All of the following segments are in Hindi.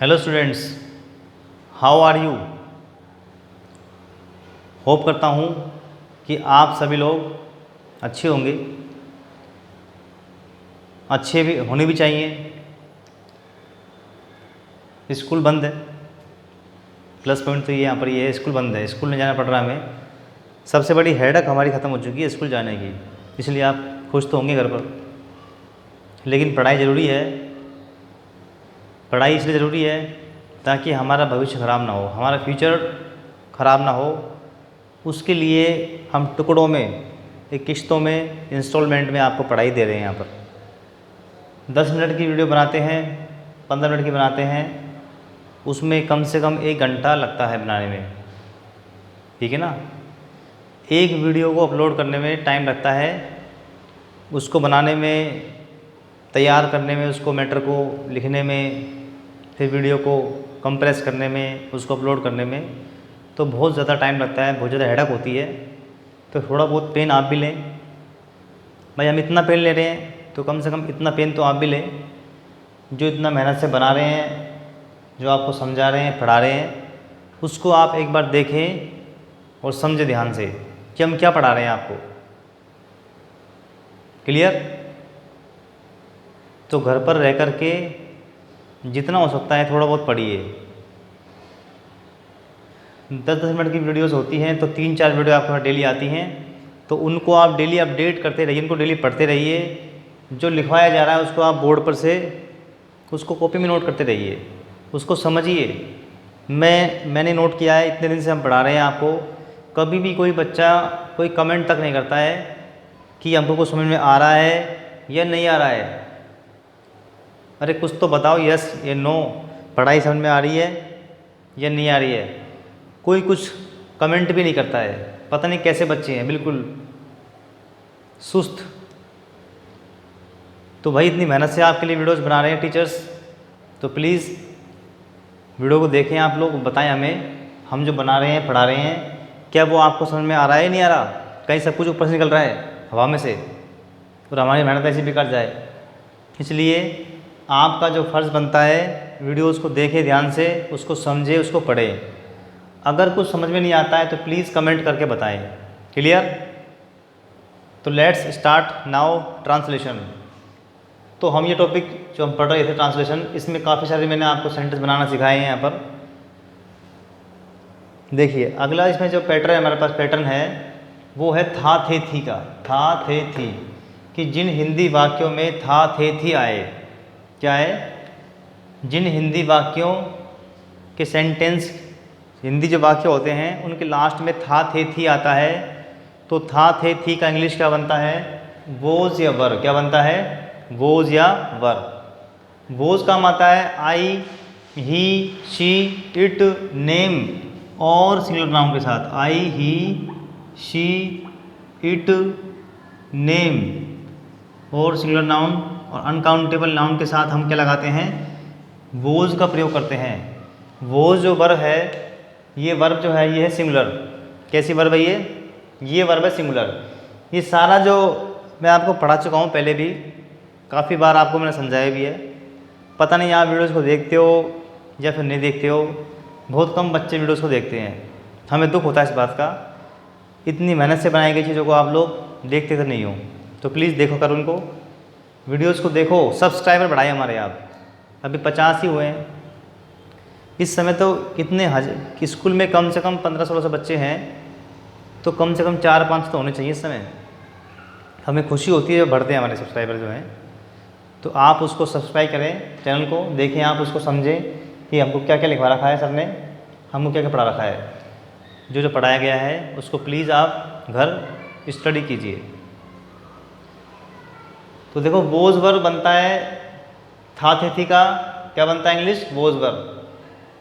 Hello students, how are you. Hope करता हूँ कि आप सभी लोग अच्छे होंगे, अच्छे भी होने भी चाहिए। स्कूल बंद है, प्लस पॉइंट तो ये यहाँ पर ये है, स्कूल बंद है, स्कूल नहीं जाना पड़ रहा हमें। सबसे बड़ी हेडक हमारी ख़त्म हो चुकी है स्कूल जाने की, इसलिए आप खुश तो होंगे घर पर। लेकिन पढ़ाई ज़रूरी है, पढ़ाई इसलिए ज़रूरी है ताकि हमारा भविष्य ख़राब ना हो, हमारा फ्यूचर ख़राब ना हो। उसके लिए हम टुकड़ों में, एक किश्तों में, इंस्टॉलमेंट में आपको पढ़ाई दे रहे हैं। यहाँ पर 10 मिनट की वीडियो बनाते हैं, 15 मिनट की बनाते हैं, उसमें कम से कम 1 घंटा लगता है बनाने में, ठीक है ना। एक वीडियो को अपलोड करने में टाइम लगता है, उसको बनाने में, तैयार करने में, उसको मैटर को लिखने में, फिर वीडियो को कंप्रेस करने में, उसको अपलोड करने में, तो बहुत ज़्यादा टाइम लगता है, बहुत ज़्यादा हेडक होती है। तो थोड़ा बहुत पेन आप भी लें भाई, हम इतना पेन ले रहे हैं तो कम से कम इतना पेन तो आप भी लें। जो इतना मेहनत से बना रहे हैं, जो आपको समझा रहे हैं, पढ़ा रहे हैं, उसको आप एक बार देखें और समझें ध्यान से कि हम क्या पढ़ा रहे हैं आपको। क्लियर। तो घर पर रह कर के जितना हो सकता है थोड़ा बहुत पढ़िए। 10-10 मिनट की वीडियोस होती हैं तो 3-4 वीडियो आपके पास डेली आती हैं, तो उनको आप डेली अपडेट करते रहिए, उनको डेली पढ़ते रहिए। जो लिखवाया जा रहा है उसको आप बोर्ड पर से उसको कॉपी में नोट करते रहिए, उसको समझिए। मैंने नोट किया है, इतने दिन से हम पढ़ा रहे हैं आपको, कभी भी कोई बच्चा कोई कमेंट तक नहीं करता है कि हमको कुछ समझ में आ रहा है या नहीं आ रहा है। अरे कुछ तो बताओ, यस या नो, पढ़ाई समझ में आ रही है या नहीं आ रही है। कोई कुछ कमेंट भी नहीं करता है, पता नहीं कैसे बच्चे हैं, बिल्कुल सुस्त। तो भाई इतनी मेहनत से आपके लिए वीडियोस बना रहे हैं टीचर्स, तो प्लीज़ वीडियो को देखें आप लोग, बताएं हमें हम जो बना रहे हैं, पढ़ा रहे हैं, क्या वो आपको समझ में आ रहा है नहीं आ रहा। कहीं सब कुछ ऊपर से निकल रहा है हवा में से, और हमारी मेहनत ऐसी बेकार जाए। इसलिए आपका जो फ़र्ज़ बनता है, वीडियोस को देखें ध्यान से, उसको समझे, उसको पढ़ें। अगर कुछ समझ में नहीं आता है तो प्लीज़ कमेंट करके बताएं। क्लियर। तो लेट्स स्टार्ट नाउ ट्रांसलेशन। तो हम ये टॉपिक जो हम पढ़ रहे थे ट्रांसलेशन, इसमें काफ़ी सारे मैंने आपको सेंटेंस बनाना सिखाए हैं। यहाँ पर देखिए अगला इसमें जो पैटर्न है, हमारे पास पैटर्न है वो है था थे थी का। था थे थी, कि जिन हिंदी वाक्यों में था थे थी आए, क्या है, जिन हिंदी वाक्यों के सेंटेंस, हिंदी जो वाक्य होते हैं उनके लास्ट में था थे थी आता है, तो था थे थी का इंग्लिश क्या बनता है, वोज या वर। क्या बनता है, वोज या वर। वोज काम आता है आई, ही, शी, इट, नेम और सिंगुलर नाउन के साथ। आई, ही, शी, इट, नेम और सिंगुलर नाउन और अनकाउंटेबल नाउन के साथ हम क्या लगाते हैं, वोज का प्रयोग करते हैं। वोज जो वर्ब है, ये वर्ब जो है ये है सिंगुलर। कैसी वर्ब है ये वर्ब है सिंगुलर। ये सारा जो मैं आपको पढ़ा चुका हूँ पहले भी, काफ़ी बार आपको मैंने समझाया भी है। पता नहीं आप वीडियोज़ को देखते हो या फिर नहीं देखते हो, बहुत कम बच्चे वीडियोज़ को देखते हैं। हमें दुख होता है इस बात का, इतनी मेहनत से बनाई गई चीज़ों को आप लोग देखते तो नहीं हो। तो प्लीज़ देखो कर उनको, वीडियोज़ को देखो। सब्सक्राइबर बढ़ाए हमारे, आप अभी 50 ही हुए हैं। इस समय तो कितने स्कूल में कम से कम 1500-1600 बच्चे हैं, तो कम से कम 4-5 तो होने चाहिए इस समय। हमें खुशी होती है जब बढ़ते हैं हमारे सब्सक्राइबर जो हैं। तो आप उसको सब्सक्राइब करें, चैनल को देखें, आप उसको समझें कि हमको क्या क्या लिखवा रखा है सर ने, हमको क्या क्या पढ़ा रखा है। जो जो पढ़ाया गया है उसको प्लीज़ आप घर स्टडी कीजिए। तो देखो वोज वर्ब बनता है था थे थी का, क्या बनता है इंग्लिश, वोज वर्ब।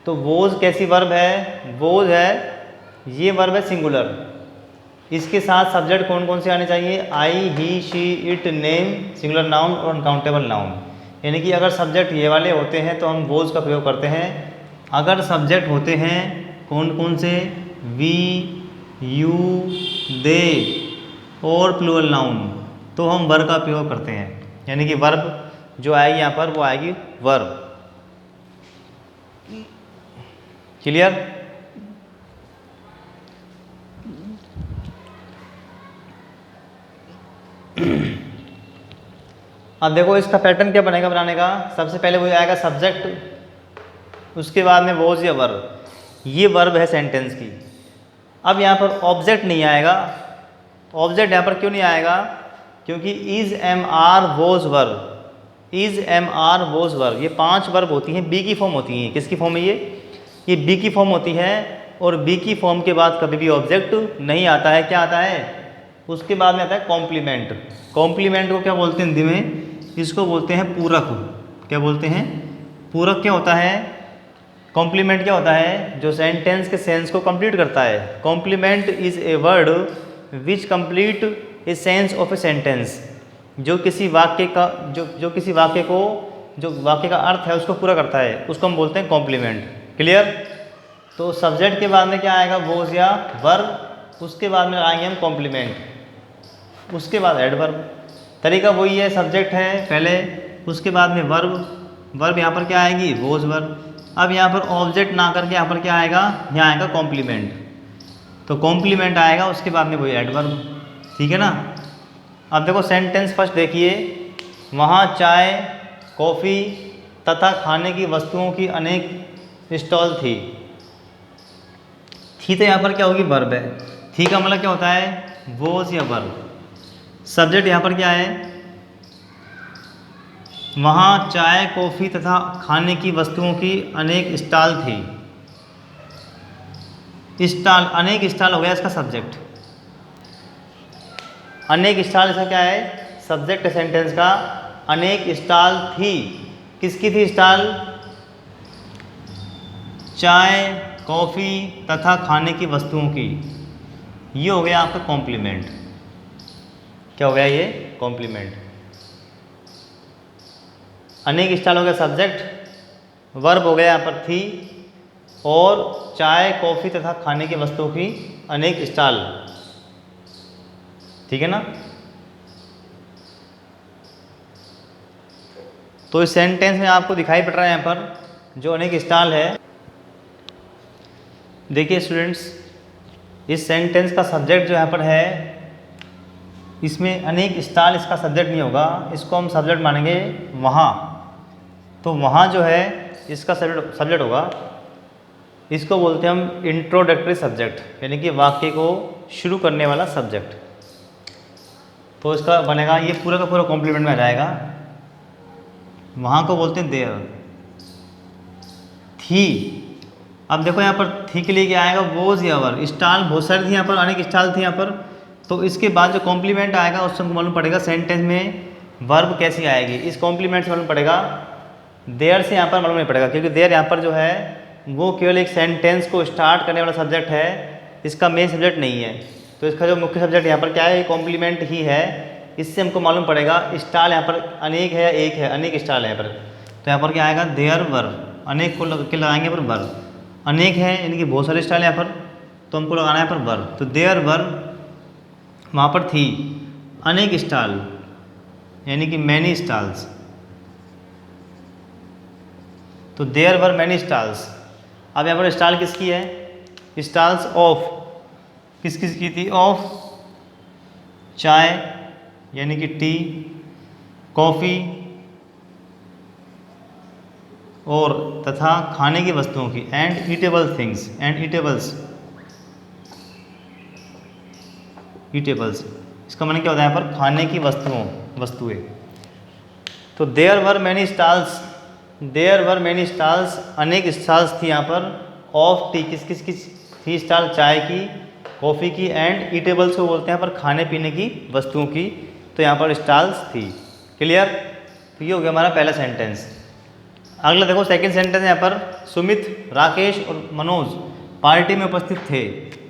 तो वोज कैसी वर्ब है, वोज है, ये वर्ब है सिंगुलर। इसके साथ सब्जेक्ट कौन कौन से आने चाहिए, I, he, she, it, name, singular noun और अनकाउंटेबल नाउन। यानी कि अगर सब्जेक्ट ये वाले होते हैं तो हम वोज का प्रयोग करते हैं। अगर सब्जेक्ट होते हैं कौन कौन से, वी, यू, दे और प्लूरल नाउन, तो हम वर्ब का प्रयोग करते हैं। यानी कि वर्ब जो आएगी यहाँ पर वो आएगी वर्ब। क्लियर? अब देखो इसका पैटर्न क्या बनेगा बनाने का। सबसे पहले वो आएगा सब्जेक्ट, उसके बाद में वॉज या वर्ब। ये वर्ब है सेंटेंस की। अब यहाँ पर ऑब्जेक्ट नहीं आएगा। ऑब्जेक्ट यहाँ पर क्यों नहीं आएगा? क्योंकि is am are was verb, is am are was verb, ये 5 वर्ब होती हैं, बी की फॉर्म होती हैं। किसकी फॉर्म है ये बी की फॉर्म होती है। और बी की फॉर्म के बाद कभी भी ऑब्जेक्ट नहीं आता है। क्या आता है? उसके बाद में आता है कॉम्प्लीमेंट। कॉम्प्लीमेंट को क्या बोलते हैं हिंदी में? इसको बोलते हैं पूरक। क्या बोलते हैं? पूरक क्या होता है? कॉम्प्लीमेंट क्या होता है? जो सेंटेंस के सेंस को कंप्लीट करता है। Complement is a word which complete a sense of a sentence, जो किसी वाक्य का जो किसी वाक्य को, जो वाक्य का अर्थ है उसको पूरा करता है, उसको हम बोलते हैं कॉम्प्लीमेंट। क्लियर? तो सब्जेक्ट के बाद में क्या आएगा? वॉज या वर्ब, उसके बाद में आएंगे हम कॉम्प्लीमेंट, उसके बाद एडवर्ब। तरीका वही है, सब्जेक्ट है पहले, उसके बाद में वर्ब। वर्ब यहाँ पर क्या आएगी? Was verb. अब यहाँ पर ऑब्जेक्ट ना करके यहाँ पर क्या आएगा? यहाँ आएगा कॉम्प्लीमेंट। तो कॉम्प्लीमेंट आएगा, उसके बाद में वही एडवर्ब। ठीक है ना? अब देखो सेंटेंस फर्स्ट देखिए। वहाँ चाय, कॉफ़ी तथा खाने की वस्तुओं की अनेक स्टॉल थी। थी तो यहाँ पर क्या होगी? वर्ब है। थी का मतलब क्या होता है? वॉज या वर्ब। सब्जेक्ट यहाँ पर क्या है? वहाँ चाय, कॉफ़ी तथा खाने की वस्तुओं की अनेक स्टॉल थी। स्टॉल, अनेक स्टॉल हो गया इसका सब्जेक्ट। अनेक स्टॉल इसका क्या है? सब्जेक्ट सेंटेंस का। अनेक स्टॉल थी, किसकी थी स्टॉल? चाय, कॉफ़ी तथा खाने की वस्तुओं की। ये हो गया आपका कॉम्प्लीमेंट। क्या हो गया ये? कॉम्प्लीमेंट। अनेक स्टॉल हो गया सब्जेक्ट, वर्ब हो गया यहाँ पर थी, और चाय, कॉफ़ी तथा खाने की वस्तुओं की अनेक स्टॉल। ठीक है ना? तो इस सेंटेंस में आपको दिखाई पड़ रहा है यहाँ पर जो अनेक स्टॉल है। देखिए स्टूडेंट्स, इस सेंटेंस का सब्जेक्ट जो यहाँ पर है, इसमें अनेक स्टॉल इसका सब्जेक्ट नहीं होगा, इसको हम सब्जेक्ट मानेंगे वहाँ। तो वहाँ जो है इसका सब्जेक्ट होगा। इसको बोलते हैं हम इंट्रोडक्टरी सब्जेक्ट, यानी कि वाक्य को शुरू करने वाला सब्जेक्ट। तो इसका बनेगा, ये पूरा का पूरा कॉम्प्लीमेंट में आ जाएगा। वहाँ को बोलते हैं देयर। थी, अब देखो यहाँ पर थी के लिए क्या आएगा? वॉज या वर्ब। स्टॉल बहुत सारी थी यहाँ पर, अनेक स्टॉल थी यहाँ पर। तो इसके बाद जो कॉम्प्लीमेंट आएगा उससे हमको मालूम पड़ेगा सेंटेंस में वर्ब कैसी आएगी। इस कॉम्प्लीमेंट से मालूम पड़ेगा, देयर से यहाँ पर मालूम नहीं पड़ेगा, क्योंकि देयर यहाँ पर जो है वो केवल एक सेंटेंस को स्टार्ट करने वाला सब्जेक्ट है, इसका मेन सब्जेक्ट नहीं है। तो इसका जो मुख्य सब्जेक्ट यहाँ पर क्या है? कॉम्प्लीमेंट ही है। इससे हमको मालूम पड़ेगा स्टॉल यहाँ पर अनेक है या एक है? अनेक स्टॉल है यहाँ पर। तो यहाँ पर क्या आएगा? There verb. अनेक को के लगाएंगे पर वर्ब। अनेक है यानी कि बहुत सारे स्टॉल यहाँ पर, तो हमको लगाना है पर वर्ब। तो देयर वर्ब, वहाँ पर थी अनेक स्टॉल, यानी कि मैनी स्टॉल्स। तो देयर वर मैनी स्टॉल्स। अब यहाँ पर स्टॉल किसकी है? स्टॉल्स ऑफ, किस किस की थी? ऑफ चाय यानी कि टी, कॉफ़ी और तथा खाने की वस्तुओं की, and eatable things, and eatables. Eatables इसका मतलब क्या होता है? यहाँ पर खाने की वस्तुएं। तो there were many stalls, there were many stalls, अनेक स्टॉल्स थी यहाँ पर। ऑफ टी, किस किस की थी स्टॉल? चाय की, कॉफ़ी की, एंड ईटेबल्स को बोलते हैं पर खाने पीने की वस्तुओं की। तो यहाँ पर स्टॉल्स थी। क्लियर? तो ये हो गया हमारा पहला सेंटेंस। अगला देखो सेकंड सेंटेंस। यहाँ पर सुमित, राकेश और मनोज पार्टी में उपस्थित थे।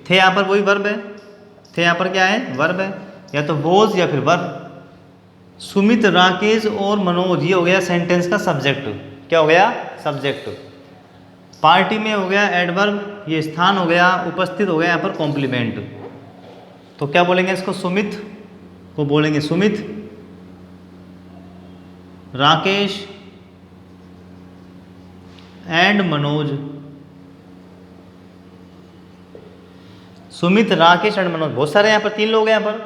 थे यहाँ पर वही वर्ब है। थे यहाँ पर क्या है? वर्ब है, या तो वॉज या फिर वर्ब। सुमित, राकेश और मनोज, ये हो गया सेंटेंस का सब्जेक्ट। क्या हो गया? सब्जेक्ट। पार्टी में हो गया एडवर्ब, ये स्थान हो गया। उपस्थित हो गया यहाँ पर कॉम्प्लीमेंट। तो क्या बोलेंगे इसको? सुमित को बोलेंगे सुमित, राकेश एंड मनोज। सुमित, राकेश एंड मनोज, बहुत सारे यहाँ पर 3 लोग हैं यहाँ पर,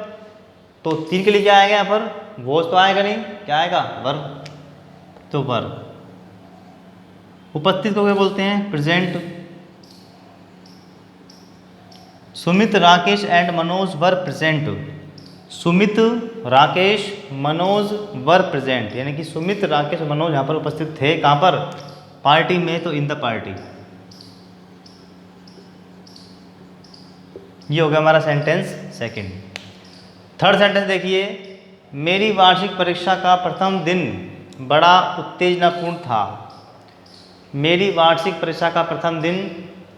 तो 3 के लिए क्या आएगा यहाँ पर, वॉज तो आएगा नहीं, क्या आएगा, वर्ब। तो वर्ब। उपस्थित को क्या बोलते हैं, present. Sumit, Rakesh and Manoj were present. Sumit, Rakesh, Manoj were present, यानी कि सुमित, राकेश, मनोज यहाँ पर उपस्थित थे, कहाँ पर, पार्टी में, तो इन द पार्टी। ये हो गया हमारा सेंटेंस सेकंड। थर्ड सेंटेंस देखिए, मेरी वार्षिक परीक्षा का प्रथम दिन बड़ा उत्तेजनापूर्ण था। मेरी वार्षिक परीक्षा का प्रथम दिन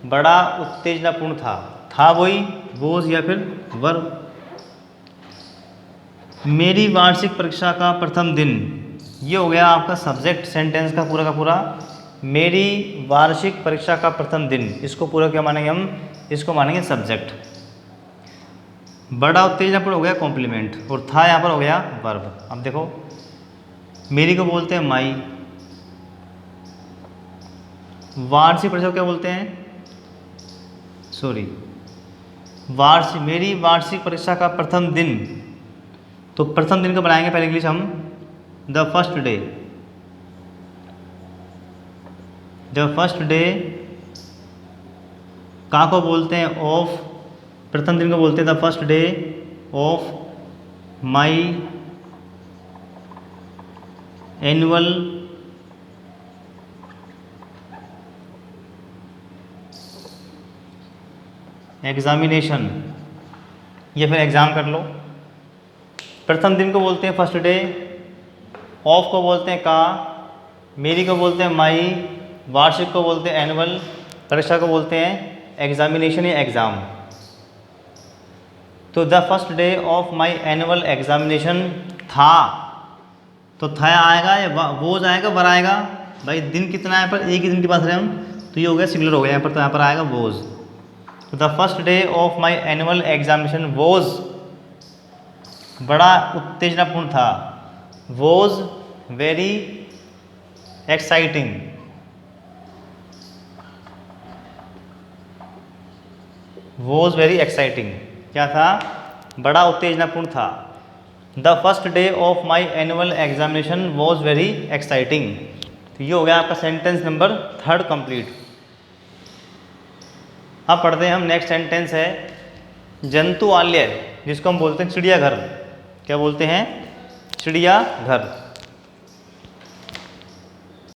बड़ा उत्तेजनापूर्ण था वही वोज या फिर वर्ब। मेरी वार्षिक परीक्षा का प्रथम दिन, ये हो गया आपका सब्जेक्ट सेंटेंस का पूरा। मेरी वार्षिक परीक्षा का प्रथम दिन, इसको पूरा क्या मानेंगे हम, इसको मानेंगे सब्जेक्ट। बड़ा उत्तेजनापूर्ण हो गया कॉम्प्लीमेंट, और था यहाँ पर हो गया वर्ब। अब देखो, मेरी को बोलते हैं माई, वार्षिक परीक्षा को क्या बोलते हैं, मेरी वार्षिक परीक्षा का प्रथम दिन, तो प्रथम दिन को बनाएंगे पहले इंग्लिश हम, the first day. The first day का को बोलते हैं ऑफ, प्रथम दिन को बोलते हैं the first day of my annual examination, ये फिर एग्ज़ाम कर लो। प्रथम दिन को बोलते हैं फर्स्ट डे, ऑफ को बोलते हैं का, मेरी को बोलते हैं माई, वार्षिक को बोलते हैं एनुअल, परीक्षा को बोलते हैं एग्जामिनेशन या एग्ज़ाम। तो the first day of my annual examination था, तो था आएगा या वोज आएगा, वर आएगा, भाई दिन कितना है पर, एक ही दिन की बात करें हम, तो ये हो गया सिंगुलर हो गया यहाँ पर, तो यहाँ पर आएगा वोज। तो the first day of my annual examination was, बड़ा उत्तेजनापूर्ण था, was very exciting. Was very exciting, क्या था, बड़ा उत्तेजनापूर्ण था। The first day of my annual examination was very exciting. तो ये हो गया आपका सेंटेंस नंबर 3 कंप्लीट। अब पढ़ते हैं हम, नेक्स्ट सेंटेंस है जंतुआलय, जिसको हम बोलते हैं चिड़ियाघर। क्या बोलते हैं, चिड़ियाघर।